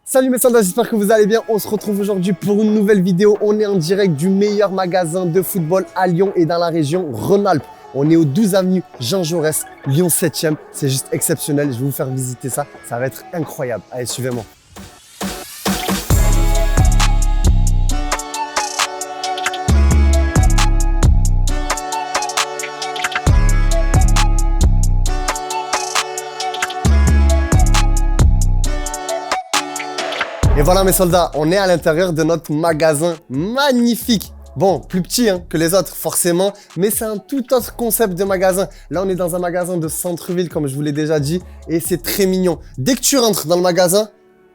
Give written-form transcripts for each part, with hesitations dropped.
Salut mes soldats, j'espère que vous allez bien. On se retrouve aujourd'hui pour une nouvelle vidéo. On est en direct du meilleur magasin de football à Lyon et dans la région Rhône-Alpes. On est au 12 avenue Jean Jaurès, Lyon 7e. C'est juste exceptionnel. Je vais vous faire visiter ça. Ça va être incroyable. Allez, suivez-moi. Et voilà mes soldats, on est à l'intérieur de notre magasin magnifique. Bon, plus petit que les autres forcément, mais c'est un tout autre concept de magasin. Là, on est dans un magasin de centre-ville, comme je vous l'ai déjà dit, et c'est très mignon. Dès que tu rentres dans le magasin,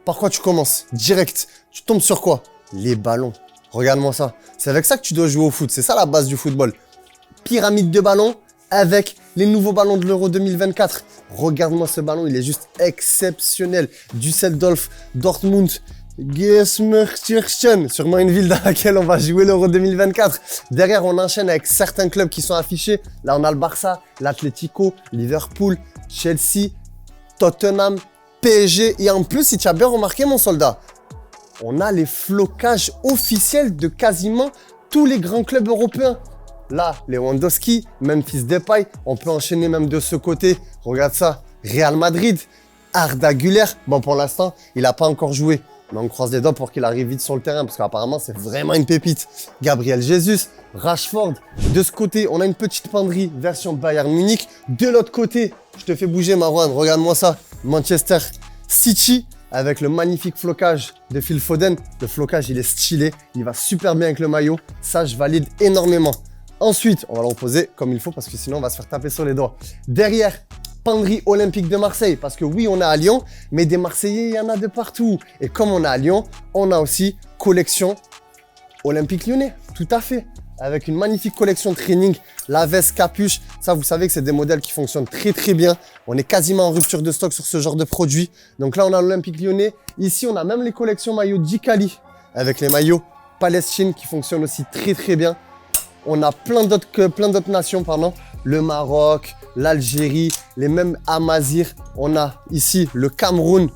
par quoi tu commences? Direct. Tu tombes sur quoi? Les ballons. Regarde-moi ça. C'est avec ça que tu dois jouer au foot. C'est ça la base du football. Pyramide de ballons avec les nouveaux ballons de l'Euro 2024. Regarde-moi ce ballon, il est juste exceptionnel. Düsseldorf, Dortmund, Gelsenkirchen, sûrement une ville dans laquelle on va jouer l'Euro 2024. Derrière, on enchaîne avec certains clubs qui sont affichés. Là, on a le Barça, l'Atlético, Liverpool, Chelsea, Tottenham, PSG. Et en plus, si tu as bien remarqué, mon soldat, on a les flocages officiels de quasiment tous les grands clubs européens. Là, Lewandowski, Memphis Depay, on peut enchaîner même de ce côté. Regarde ça, Real Madrid, Arda Güler. Bon, pour l'instant, il n'a pas encore joué. Mais on croise les doigts pour qu'il arrive vite sur le terrain parce qu'apparemment, c'est vraiment une pépite. Gabriel Jesus, Rashford. De ce côté, on a une petite penderie version Bayern Munich. De l'autre côté, je te fais bouger, Marwan, regarde-moi ça. Manchester City avec le magnifique flocage de Phil Foden. Le flocage, il est stylé. Il va super bien avec le maillot. Ça, je valide énormément. Ensuite, on va le reposer comme il faut parce que sinon, on va se faire taper sur les doigts. Derrière, penderie olympique de Marseille. Parce que oui, on est à Lyon, mais des Marseillais, il y en a de partout. Et comme on est à Lyon, on a aussi collection olympique lyonnais. Tout à fait. Avec une magnifique collection training, la veste capuche. Ça, vous savez que c'est des modèles qui fonctionnent très, très bien. On est quasiment en rupture de stock sur ce genre de produit. Donc là, on a l'olympique lyonnais. Ici, on a même les collections maillots Dicali avec les maillots Palestine qui fonctionnent aussi très, très bien. On a plein d'autres nations, pardon. Le Maroc, l'Algérie, les mêmes Amazirs. On a ici le Cameroun.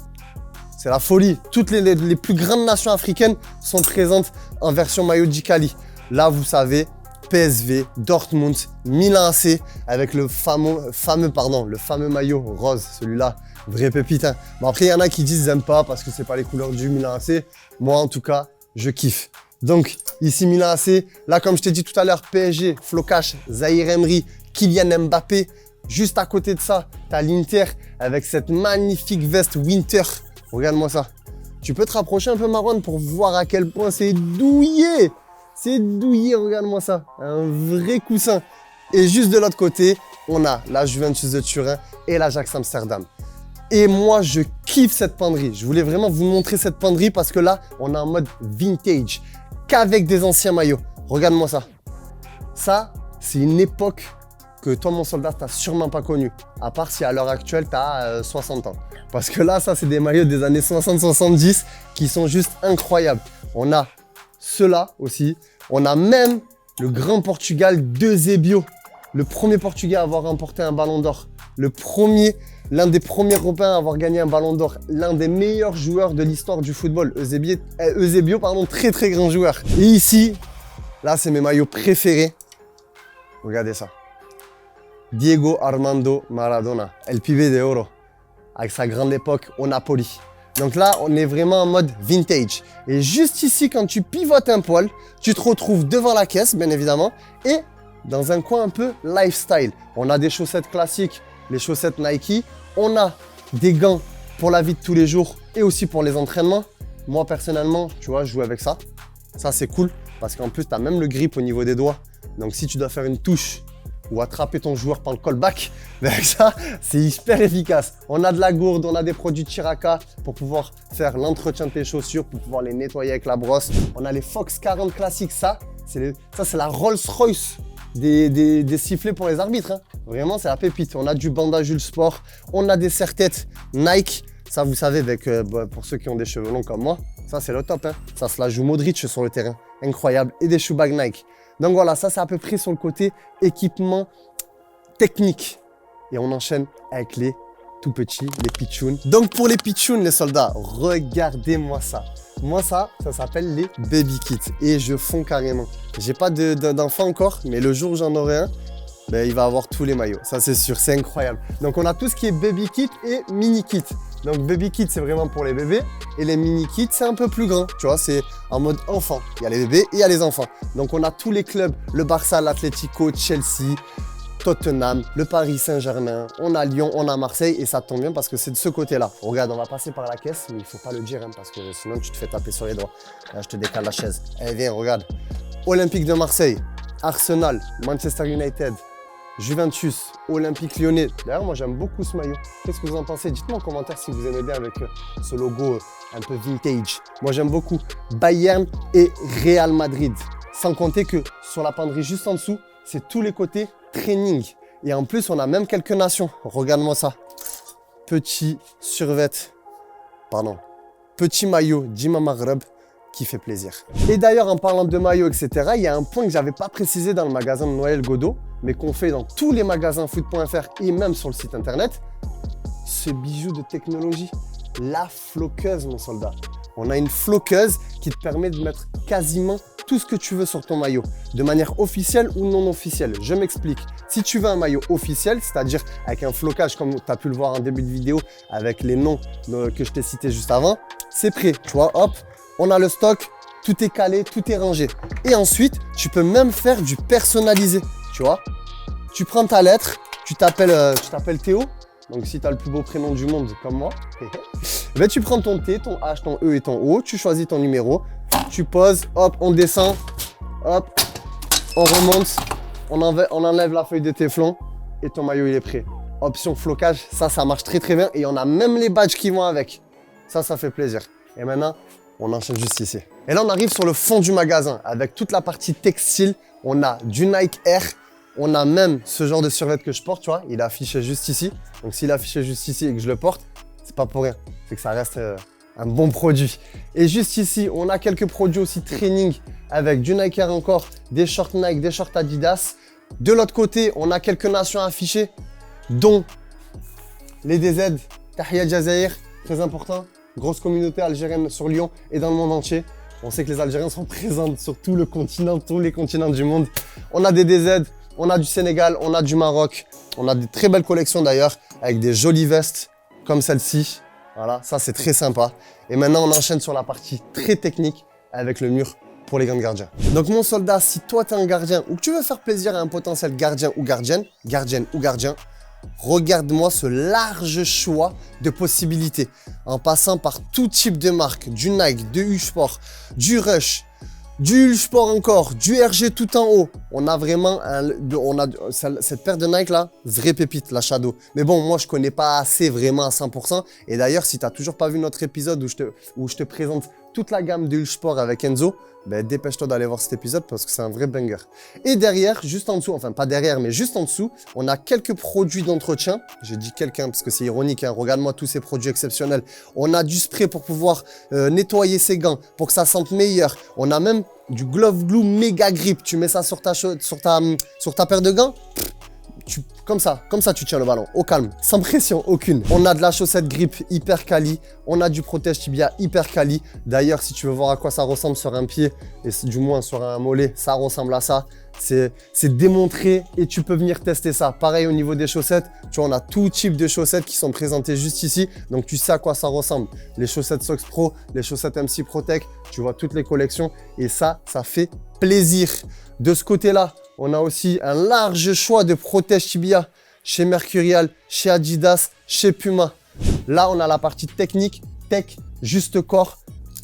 C'est la folie. Toutes les plus grandes nations africaines sont présentes en version maillot Dicali. Là, vous savez, PSV, Dortmund, Milan AC avec le fameux maillot rose. Celui-là, vrai pépite. Bon, après, il y en a qui disent qu'ils n'aiment pas parce que c'est pas les couleurs du Milan AC. Moi, en tout cas, je kiffe. Donc, ici, Milan AC. Là, comme je t'ai dit tout à l'heure, PSG, Flocage, Zahir Emery, Kylian Mbappé. Juste à côté de ça, tu as l'Inter avec cette magnifique veste Winter. Regarde-moi ça. Tu peux te rapprocher un peu, Marwan, pour voir à quel point c'est douillé. C'est douillé, regarde-moi ça. Un vrai coussin. Et juste de l'autre côté, on a la Juventus de Turin et l'Ajax Amsterdam. Et moi, je kiffe cette penderie. Je voulais vraiment vous montrer cette penderie parce que là, on est en mode vintage. Qu'avec des anciens maillots. Regarde-moi ça. Ça, c'est une époque que toi, mon soldat, tu n'as sûrement pas connue. À part si à l'heure actuelle, tu as 60 ans. Parce que là, ça, c'est des maillots des années 60-70 qui sont juste incroyables. On a ceux-là aussi. On a même le grand Portugal d'Eusébio. Le premier Portugais à avoir remporté un ballon d'or. L'un des premiers Européens à avoir gagné un ballon d'or. L'un des meilleurs joueurs de l'histoire du football. Eusébio, très très grand joueur. Et ici, là, c'est mes maillots préférés. Regardez ça. Diego Armando Maradona, El Pibe de Oro. Avec sa grande époque au Napoli. Donc là, on est vraiment en mode vintage. Et juste ici, quand tu pivotes un poil, tu te retrouves devant la caisse, bien évidemment, et dans un coin un peu lifestyle. On a des chaussettes classiques, les chaussettes Nike. On a des gants pour la vie de tous les jours et aussi pour les entraînements. Moi, personnellement, tu vois, je joue avec ça. Ça, c'est cool parce qu'en plus, tu as même le grip au niveau des doigts. Donc, si tu dois faire une touche ou attraper ton joueur par le callback, avec ça, c'est hyper efficace. On a de la gourde, on a des produits Chiraka pour pouvoir faire l'entretien de tes chaussures, pour pouvoir les nettoyer avec la brosse. On a les Fox 40 classiques. Ça, c'est la Rolls-Royce des sifflets pour les arbitres. Vraiment, c'est la pépite. On a du bandage sport, on a des serre-têtes Nike. Ça, vous savez, pour ceux qui ont des cheveux longs comme moi, ça, c'est le top. Ça se la joue Modric sur le terrain. Incroyable. Et des shoe bags Nike. Donc voilà, ça, c'est à peu près sur le côté équipement technique. Et on enchaîne avec les tout petits, les pitchouns. Donc pour les pitchouns, les soldats, regardez-moi ça. Moi ça s'appelle les baby kits et je fonds carrément. J'ai pas d'enfant encore, mais le jour où j'en aurai un, ben, il va avoir tous les maillots, ça c'est sûr, c'est incroyable. Donc on a tout ce qui est baby kit et mini kit. Donc baby kit c'est vraiment pour les bébés et les mini kits c'est un peu plus grand, tu vois, c'est en mode enfant. Il y a les bébés et il y a les enfants. Donc on a tous les clubs, le Barça, l'Atlético, Chelsea, Tottenham, le Paris Saint-Germain, on a Lyon, on a Marseille et ça tombe bien parce que c'est de ce côté-là. Regarde, on va passer par la caisse, mais il faut pas le dire hein, parce que sinon tu te fais taper sur les doigts. Là, je te décale la chaise. Allez, viens, regarde. Olympique de Marseille, Arsenal, Manchester United, Juventus, Olympique Lyonnais. D'ailleurs, moi j'aime beaucoup ce maillot. Qu'est-ce que vous en pensez? Dites-moi en commentaire si vous aimez bien avec ce logo un peu vintage. Moi j'aime beaucoup Bayern et Real Madrid. Sans compter que sur la penderie juste en dessous, c'est tous les côtés training. Et en plus, on a même quelques nations. Regarde-moi ça. Petit petit maillot d'Imam Maghreb qui fait plaisir. Et d'ailleurs, en parlant de maillot, etc., il y a un point que j'avais pas précisé dans le magasin de Noël Godot, mais qu'on fait dans tous les magasins foot.fr et même sur le site internet. Ce bijou de technologie, la floqueuse, mon soldat. On a une floqueuse qui te permet de mettre quasiment tout ce que tu veux sur ton maillot, de manière officielle ou non officielle. Je m'explique. Si tu veux un maillot officiel, c'est-à-dire avec un flocage comme tu as pu le voir en début de vidéo avec les noms que je t'ai cités juste avant, c'est prêt. Tu vois, hop, on a le stock, tout est calé, tout est rangé. Et ensuite, tu peux même faire du personnalisé. Tu vois, tu prends ta lettre, tu t'appelles Théo. Donc si tu as le plus beau prénom du monde comme moi, ben, tu prends ton T, ton H, ton E et ton O, tu choisis ton numéro, tu poses, hop, on descend, hop, on remonte, on enlève la feuille de téflon et ton maillot il est prêt. Option flocage, ça marche très très bien et on a même les badges qui vont avec. Ça fait plaisir. Et maintenant, on enchaîne juste ici. Et là, on arrive sur le fond du magasin avec toute la partie textile. On a du Nike Air. On a même ce genre de survêt que je porte, tu vois, il est affiché juste ici. Donc s'il est affiché juste ici et que je le porte, c'est pas pour rien. C'est que ça reste un bon produit. Et juste ici, on a quelques produits aussi training avec du Nike Air encore, des shorts Nike, des shorts Adidas. De l'autre côté, on a quelques nations affichées, dont les DZ, Tahia Jazair, très important. Grosse communauté algérienne sur Lyon et dans le monde entier. On sait que les Algériens sont présents sur tout le continent, tous les continents du monde. On a des DZ. On a du Sénégal, on a du Maroc, on a des très belles collections d'ailleurs, avec des jolies vestes comme celle-ci. Voilà, ça c'est très sympa. Et maintenant, on enchaîne sur la partie très technique avec le mur pour les grands gardiens. Donc mon soldat, si toi tu es un gardien ou que tu veux faire plaisir à un potentiel gardien ou gardienne ou gardien, regarde-moi ce large choix de possibilités. En passant par tout type de marque, du Nike, de U-Sport, du Rush, du Sport encore, du RG tout en haut. On a vraiment cette paire de Nike là, vraie pépite, la Shadow. Mais bon, moi je connais pas assez vraiment à 100%. Et d'ailleurs, si tu n'as toujours pas vu notre épisode où je te présente toute la gamme de Sport avec Enzo, ben dépêche-toi d'aller voir cet épisode parce que c'est un vrai banger. Et derrière, juste en dessous, enfin pas derrière, mais juste en dessous, on a quelques produits d'entretien. J'ai dit quelqu'un parce que c'est ironique, hein. Regarde-moi tous ces produits exceptionnels. On a du spray pour pouvoir nettoyer ses gants, pour que ça sente meilleur. On a même du Glove Glue Méga Grip. Tu mets ça sur ta paire de gants. Comme ça, tu tiens le ballon, au calme, sans pression aucune. On a de la chaussette grip hyper quali, on a du protège tibia hyper quali. D'ailleurs, si tu veux voir à quoi ça ressemble sur un pied, et du moins sur un mollet, ça ressemble à ça. C'est démontré et tu peux venir tester ça. Pareil au niveau des chaussettes, tu vois, on a tout type de chaussettes qui sont présentées juste ici. Donc tu sais à quoi ça ressemble. Les chaussettes Sox Pro, les chaussettes MC Protec, tu vois toutes les collections et ça fait plaisir. De ce côté-là, on a aussi un large choix de protège tibia chez Mercurial, chez Adidas, chez Puma. Là, on a la partie technique, tech, juste corps,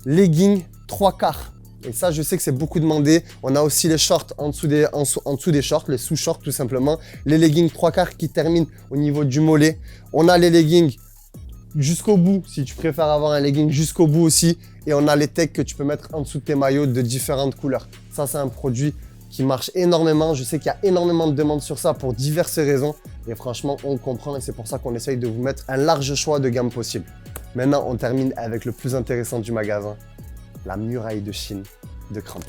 legging, 3/4. Et ça, je sais que c'est beaucoup demandé. On a aussi les shorts en dessous des shorts, les sous-shorts tout simplement. Les leggings 3/4 qui terminent au niveau du mollet. On a les leggings jusqu'au bout, si tu préfères avoir un legging jusqu'au bout aussi. Et on a les techs que tu peux mettre en dessous de tes maillots de différentes couleurs. Ça, c'est un produit qui marche énormément. Je sais qu'il y a énormément de demandes sur ça pour diverses raisons. Et franchement, on comprend et c'est pour ça qu'on essaye de vous mettre un large choix de gamme possible. Maintenant, on termine avec le plus intéressant du magasin, la muraille de Chine de Crampon.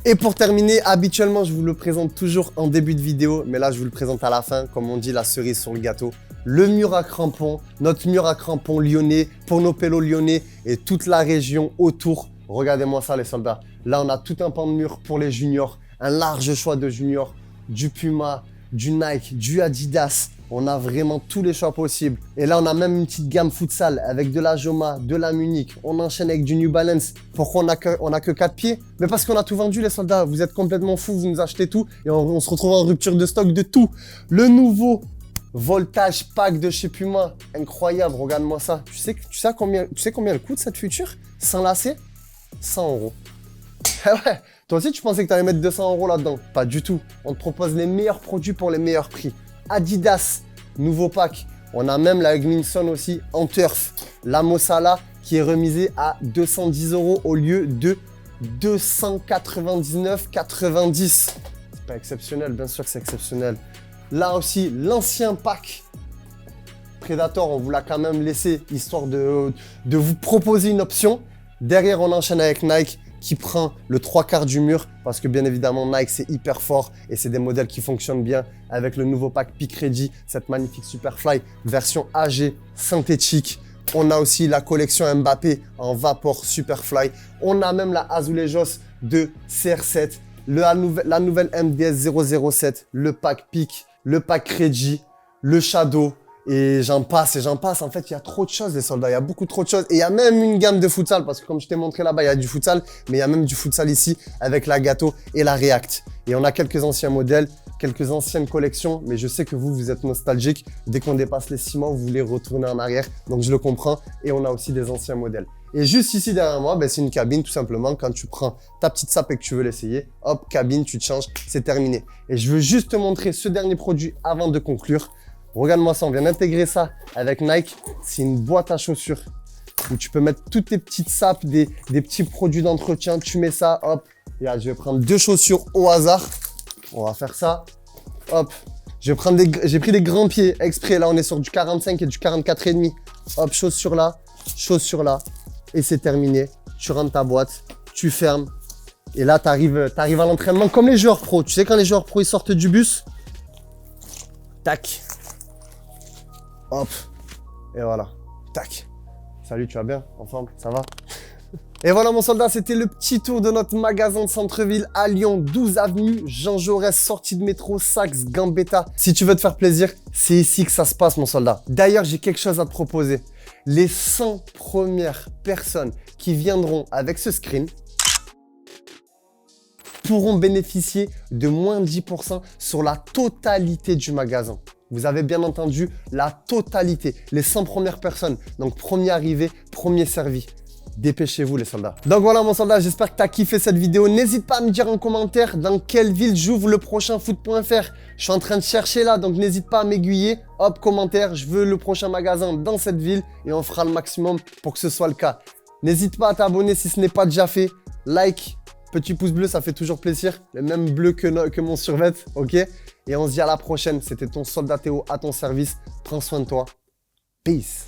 Et pour terminer, habituellement, je vous le présente toujours en début de vidéo, mais là, je vous le présente à la fin. Comme on dit, la cerise sur le gâteau. le mur à crampons, notre mur à crampons lyonnais, pour nos pélos lyonnais et toute la région autour. Regardez-moi ça les soldats. Là, on a tout un pan de mur pour les juniors, un large choix de juniors, du Puma, du Nike, du Adidas. On a vraiment tous les choix possibles. Et là, on a même une petite gamme futsal avec de la Joma, de la Munich. On enchaîne avec du New Balance. Pourquoi on a que 4 pieds? Mais parce qu'on a tout vendu, les soldats. Vous êtes complètement fous, vous nous achetez tout. Et on se retrouve en rupture de stock de tout. Le nouveau Voltage Pack de chez Puma. Incroyable, regarde-moi ça. Tu sais combien elle coûte cette future? Sans lacet? 100 €. Ah ouais, toi aussi tu pensais que tu allais mettre 200 € là-dedans? Pas du tout. On te propose les meilleurs produits pour les meilleurs prix. Adidas, nouveau pack. On a même la Hugminson aussi en turf. La Mossala qui est remisée à 210 € au lieu de 299,90. C'est pas exceptionnel, bien sûr que c'est exceptionnel. Là aussi, l'ancien pack Predator, on vous l'a quand même laissé, histoire de vous proposer une option. Derrière, on enchaîne avec Nike qui prend le 3/4 du mur parce que bien évidemment, Nike, c'est hyper fort et c'est des modèles qui fonctionnent bien avec le nouveau pack Peak Ready, cette magnifique Superfly version AG synthétique. On a aussi la collection Mbappé en Vapor Superfly. On a même la Azulejos de CR7, la nouvelle MDS 007, le pack Peak, le pack Ready, le Shadow. Et j'en passe et j'en passe. En fait, il y a trop de choses, les soldats. Il y a beaucoup trop de choses. Et il y a même une gamme de futsal. Parce que comme je t'ai montré là-bas, il y a du futsal. Mais il y a même du futsal ici avec la Gâteau et la React. Et on a quelques anciens modèles, quelques anciennes collections. Mais je sais que vous êtes nostalgique. Dès qu'on dépasse les 6 mois, vous voulez retourner en arrière. Donc, je le comprends. Et on a aussi des anciens modèles. Et juste ici derrière moi, ben, c'est une cabine tout simplement. Quand tu prends ta petite sape et que tu veux l'essayer, hop, cabine, tu te changes, c'est terminé. Et je veux juste te montrer ce dernier produit avant de conclure. Regarde-moi ça, on vient d'intégrer ça avec Nike. C'est une boîte à chaussures où tu peux mettre toutes tes petites sapes, des petits produits d'entretien. Tu mets ça, hop. Et là, je vais prendre 2 chaussures au hasard. On va faire ça. Hop. J'ai pris des grands pieds exprès. Là, on est sur du 45 et du 44,5. Hop, chaussures là. Et c'est terminé. Tu rentres ta boîte, tu fermes. Et là, tu arrives à l'entraînement comme les joueurs pro. Tu sais, quand les joueurs pro ils sortent du bus, tac. Hop, et voilà, tac. Salut, tu vas bien? En forme? Ça va? Et voilà mon soldat, c'était le petit tour de notre magasin de centre-ville à Lyon, 12 avenue Jean Jaurès, sortie de métro, Saxe, Gambetta. Si tu veux te faire plaisir, c'est ici que ça se passe mon soldat. D'ailleurs, j'ai quelque chose à te proposer. Les 100 premières personnes qui viendront avec ce screen pourront bénéficier de moins 10% sur la totalité du magasin. Vous avez bien entendu la totalité, les 100 premières personnes. Donc, premier arrivé, premier servi. Dépêchez-vous les soldats. Donc voilà mon soldat, j'espère que tu as kiffé cette vidéo. N'hésite pas à me dire en commentaire dans quelle ville j'ouvre le prochain foot.fr. Je suis en train de chercher là, donc n'hésite pas à m'aiguiller. Hop, commentaire, je veux le prochain magasin dans cette ville et on fera le maximum pour que ce soit le cas. N'hésite pas à t'abonner si ce n'est pas déjà fait. Like, petit pouce bleu, ça fait toujours plaisir. Le même bleu que mon survêt, ok? Et on se dit à la prochaine. C'était ton soldat Théo à ton service. Prends soin de toi. Peace.